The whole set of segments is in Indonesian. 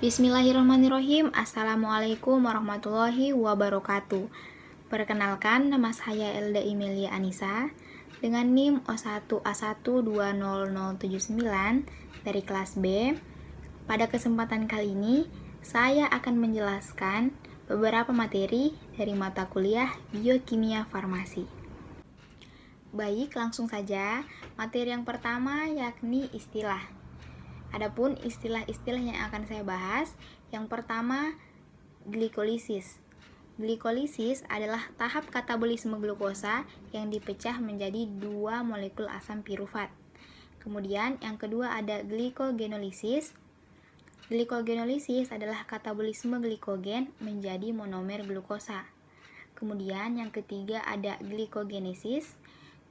Bismillahirrahmanirrahim. Assalamualaikum warahmatullahi wabarakatuh. Perkenalkan, nama saya Elda Imelia Anissa dengan NIM O1A1200079 dari kelas B. Pada kesempatan kali ini, saya akan menjelaskan beberapa materi dari mata kuliah Biokimia Farmasi. Baik, langsung saja. Materi yang pertama yakni istilah. Adapun istilah-istilah yang akan saya bahas, yang pertama, glikolisis. Glikolisis adalah tahap katabolisme glukosa yang dipecah menjadi 2 molekul asam pirufat. Kemudian yang kedua ada glikogenolisis. Glikogenolisis adalah katabolisme glikogen menjadi monomer glukosa. Kemudian yang ketiga ada glikogenesis.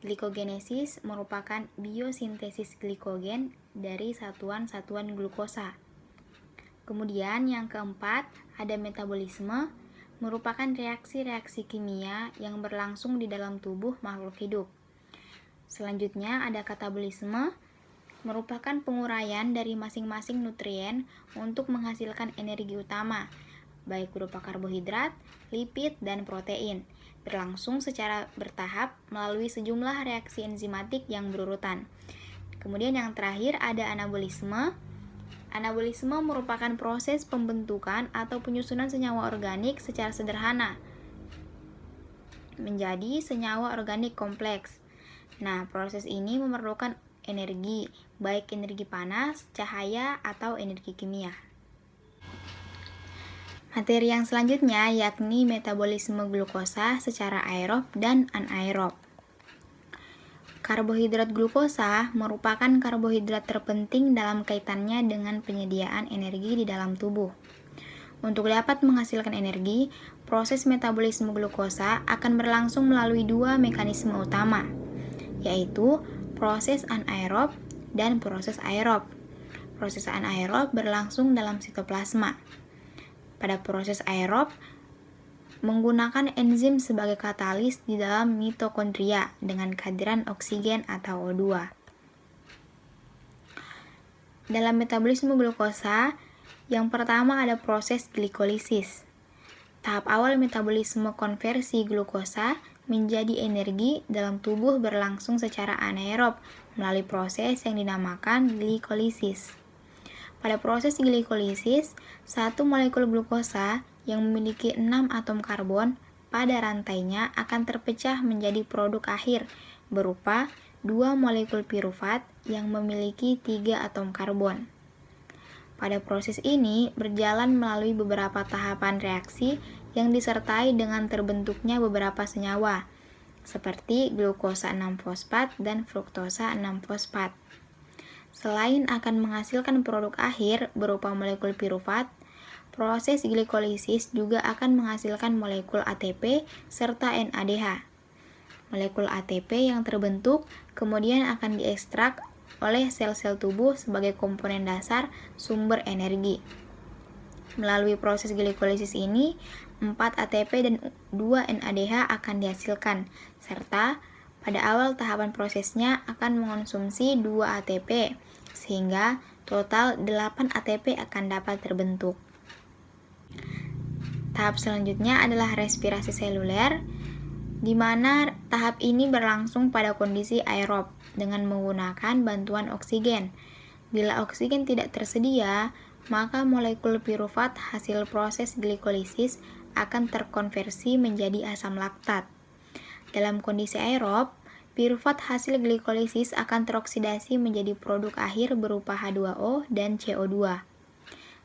Glikogenesis merupakan biosintesis glikogen dari satuan-satuan glukosa. Kemudian yang keempat ada metabolisme, merupakan reaksi-reaksi kimia yang berlangsung di dalam tubuh makhluk hidup. Selanjutnya ada katabolisme, merupakan penguraian dari masing-masing nutrien untuk menghasilkan energi utama, baik berupa karbohidrat, lipid, dan protein, berlangsung secara bertahap melalui sejumlah reaksi enzimatik yang berurutan. Kemudian yang terakhir ada anabolisme. Anabolisme merupakan proses pembentukan atau penyusunan senyawa organik secara sederhana menjadi senyawa organik kompleks. Nah, proses ini memerlukan energi, baik energi panas, cahaya, atau energi kimia. Materi yang selanjutnya yakni metabolisme glukosa secara aerob dan anaerob. Karbohidrat glukosa merupakan karbohidrat terpenting dalam kaitannya dengan penyediaan energi di dalam tubuh. Untuk dapat menghasilkan energi, proses metabolisme glukosa akan berlangsung melalui 2 mekanisme utama, yaitu proses anaerob dan proses aerob. Proses anaerob berlangsung dalam sitoplasma. Pada proses aerob, menggunakan enzim sebagai katalis di dalam mitokondria dengan kehadiran oksigen atau O2. Dalam metabolisme glukosa, yang pertama ada proses glikolisis. Tahap awal metabolisme konversi glukosa menjadi energi dalam tubuh berlangsung secara anaerob melalui proses yang dinamakan glikolisis. Pada proses glikolisis, satu molekul glukosa yang memiliki 6 atom karbon pada rantainya akan terpecah menjadi produk akhir berupa 2 molekul pirufat yang memiliki 3 atom karbon. Pada proses ini berjalan melalui beberapa tahapan reaksi yang disertai dengan terbentuknya beberapa senyawa, seperti glukosa 6-fosfat dan fruktosa 6-fosfat. Selain akan menghasilkan produk akhir berupa molekul pirufat, proses glikolisis juga akan menghasilkan molekul ATP serta NADH. Molekul ATP yang terbentuk kemudian akan diekstrak oleh sel-sel tubuh sebagai komponen dasar sumber energi. Melalui proses glikolisis ini, 4 ATP dan 2 NADH akan dihasilkan, serta pada awal tahapan prosesnya akan mengonsumsi 2 ATP, sehingga total 8 ATP akan dapat terbentuk. Tahap selanjutnya adalah respirasi seluler, di mana tahap ini berlangsung pada kondisi aerob dengan menggunakan bantuan oksigen. Bila oksigen tidak tersedia, maka molekul pirufat hasil proses glikolisis akan terkonversi menjadi asam laktat. Dalam kondisi aerob, pirufat hasil glikolisis akan teroksidasi menjadi produk akhir berupa H2O dan CO2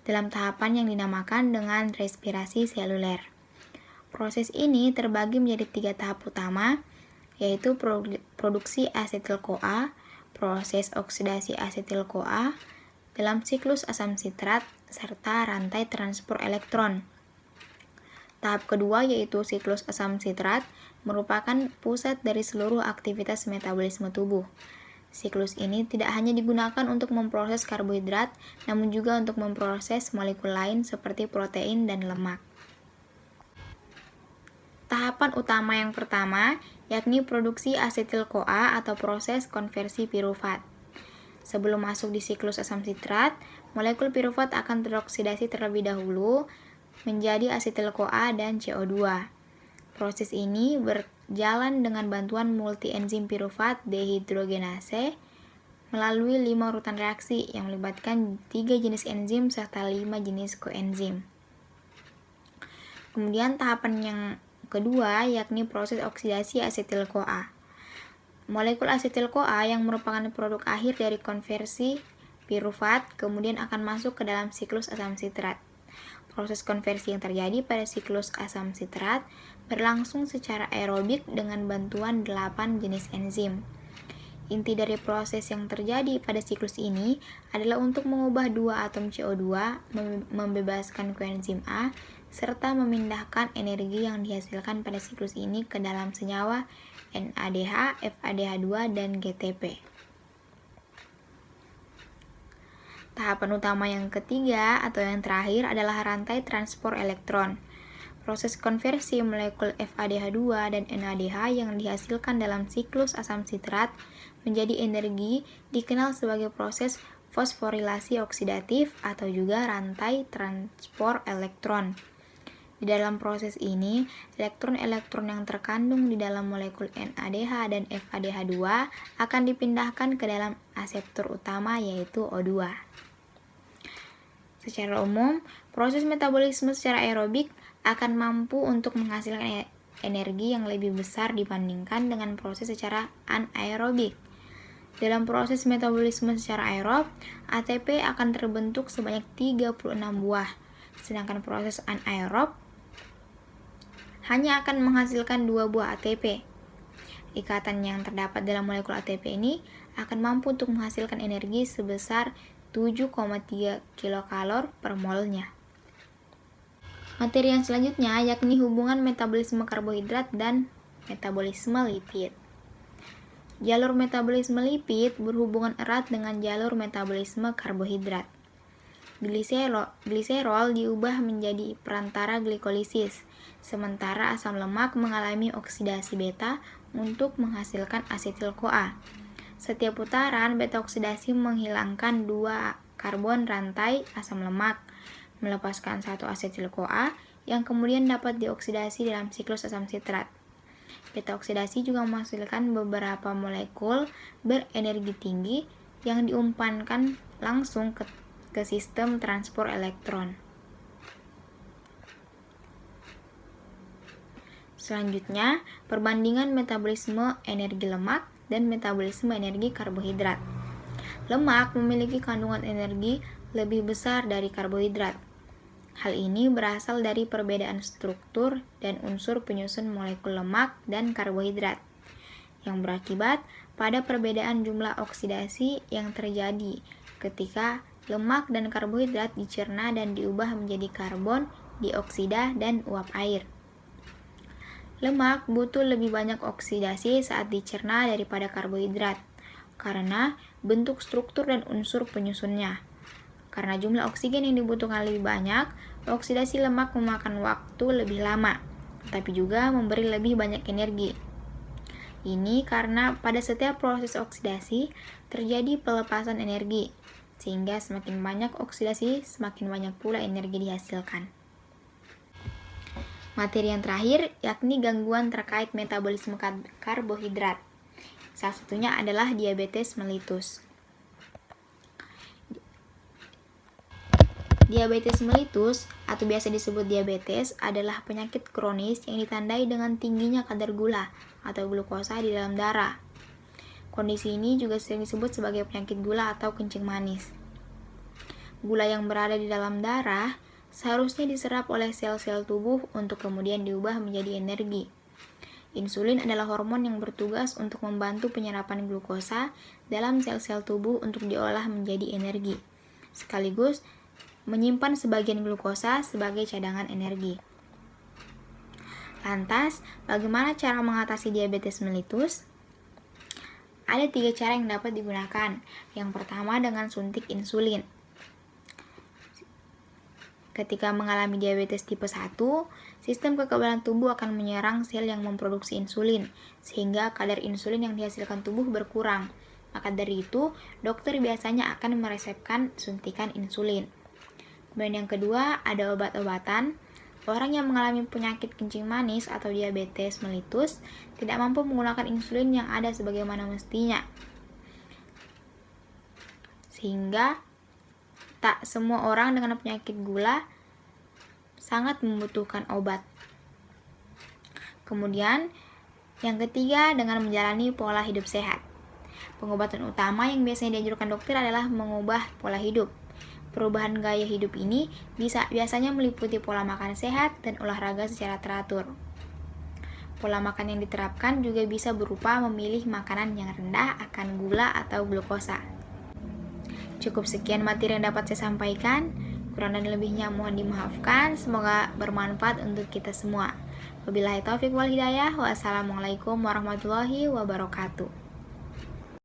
dalam tahapan yang dinamakan dengan respirasi seluler. Proses ini terbagi menjadi 3 tahap utama, yaitu produksi asetil-CoA, proses oksidasi asetil-CoA dalam siklus asam sitrat, serta rantai transport elektron. Tahap kedua yaitu siklus asam sitrat merupakan pusat dari seluruh aktivitas metabolisme tubuh. Siklus ini tidak hanya digunakan untuk memproses karbohidrat, namun juga untuk memproses molekul lain seperti protein dan lemak. Tahapan utama yang pertama yakni produksi asetil-CoA atau proses konversi pirufat. Sebelum masuk di siklus asam sitrat, molekul pirufat akan teroksidasi terlebih dahulu menjadi asetil-CoA dan CO2. Proses ini berjalan dengan bantuan multi-enzim pirufat dehidrogenase melalui 5 urutan reaksi yang melibatkan 3 jenis enzim serta 5 jenis koenzim. Kemudian tahapan yang kedua yakni proses oksidasi asetil-CoA. Molekul asetil-CoA yang merupakan produk akhir dari konversi pirufat kemudian akan masuk ke dalam siklus asam sitrat. Proses konversi yang terjadi pada siklus asam sitrat berlangsung secara aerobik dengan bantuan 8 jenis enzim. Inti dari proses yang terjadi pada siklus ini adalah untuk mengubah 2 atom CO2, membebaskan koenzim A, serta memindahkan energi yang dihasilkan pada siklus ini ke dalam senyawa NADH, FADH2, dan GTP. Tahapan utama yang ketiga atau yang terakhir adalah rantai transport elektron. Proses konversi molekul FADH2 dan NADH yang dihasilkan dalam siklus asam sitrat menjadi energi dikenal sebagai proses fosforilasi oksidatif atau juga rantai transport elektron. Di dalam proses ini, elektron-elektron yang terkandung di dalam molekul NADH dan FADH2 akan dipindahkan ke dalam aseptor utama yaitu O2. Secara umum, proses metabolisme secara aerobik akan mampu untuk menghasilkan energi yang lebih besar dibandingkan dengan proses secara anaerobik. Dalam proses metabolisme secara aerob, ATP akan terbentuk sebanyak 36 buah, sedangkan proses anaerob hanya akan menghasilkan 2 buah ATP. Ikatan yang terdapat dalam molekul ATP ini akan mampu untuk menghasilkan energi sebesar 7,3 kilokalor per molnya. Materi yang selanjutnya yakni hubungan metabolisme karbohidrat dan metabolisme lipid. Jalur metabolisme lipid berhubungan erat dengan jalur metabolisme karbohidrat. Gliserol diubah menjadi perantara glikolisis, sementara asam lemak mengalami oksidasi beta untuk menghasilkan asetil-CoA. Setiap putaran beta oksidasi menghilangkan 2 karbon rantai asam lemak, melepaskan 1 asetil-CoA yang kemudian dapat dioksidasi dalam siklus asam sitrat. Beta oksidasi juga menghasilkan beberapa molekul berenergi tinggi yang diumpankan langsung ke sistem transport elektron. Selanjutnya, perbandingan metabolisme energi lemak dan metabolisme energi karbohidrat. Lemak memiliki kandungan energi lebih besar dari karbohidrat. Hal ini berasal dari perbedaan struktur dan unsur penyusun molekul lemak dan karbohidrat, yang berakibat pada perbedaan jumlah oksidasi yang terjadi ketika lemak dan karbohidrat dicerna dan diubah menjadi karbon, dioksida, dan uap air. Lemak butuh lebih banyak oksidasi saat dicerna daripada karbohidrat, karena bentuk struktur dan unsur penyusunnya. Karena jumlah oksigen yang dibutuhkan lebih banyak, oksidasi lemak memakan waktu lebih lama, tapi juga memberi lebih banyak energi. Ini karena pada setiap proses oksidasi terjadi pelepasan energi, sehingga semakin banyak oksidasi, semakin banyak pula energi dihasilkan. Materi yang terakhir yakni gangguan terkait metabolisme karbohidrat. Salah satunya adalah diabetes mellitus. Diabetes mellitus atau biasa disebut diabetes adalah penyakit kronis yang ditandai dengan tingginya kadar gula atau glukosa di dalam darah. Kondisi ini juga sering disebut sebagai penyakit gula atau kencing manis. Gula yang berada di dalam darah seharusnya diserap oleh sel-sel tubuh untuk kemudian diubah menjadi energi. Insulin adalah hormon yang bertugas untuk membantu penyerapan glukosa dalam sel-sel tubuh untuk diolah menjadi energi, sekaligus menyimpan sebagian glukosa sebagai cadangan energi. Lantas, bagaimana cara mengatasi diabetes mellitus? Ada 3 cara yang dapat digunakan. Yang pertama dengan suntik insulin. Ketika mengalami diabetes tipe 1, sistem kekebalan tubuh akan menyerang sel yang memproduksi insulin, sehingga kadar insulin yang dihasilkan tubuh berkurang. Maka dari itu, dokter biasanya akan meresepkan suntikan insulin. Kemudian yang kedua, ada obat-obatan. Orang yang mengalami penyakit kencing manis atau diabetes mellitus tidak mampu menggunakan insulin yang ada sebagaimana mestinya. Sehingga tak semua orang dengan penyakit gula sangat membutuhkan obat. Kemudian, yang ketiga, dengan menjalani pola hidup sehat. Pengobatan utama yang biasanya dianjurkan dokter adalah mengubah pola hidup. Perubahan gaya hidup ini biasanya meliputi pola makan sehat dan olahraga secara teratur. Pola makan yang diterapkan juga bisa berupa memilih makanan yang rendah akan gula atau glukosa. Cukup sekian materi yang dapat saya sampaikan. Kurang dan lebihnya mohon dimaafkan. Semoga bermanfaat untuk kita semua. Wabillahi taufiq wal hidayah. Wassalamualaikum warahmatullahi wabarakatuh.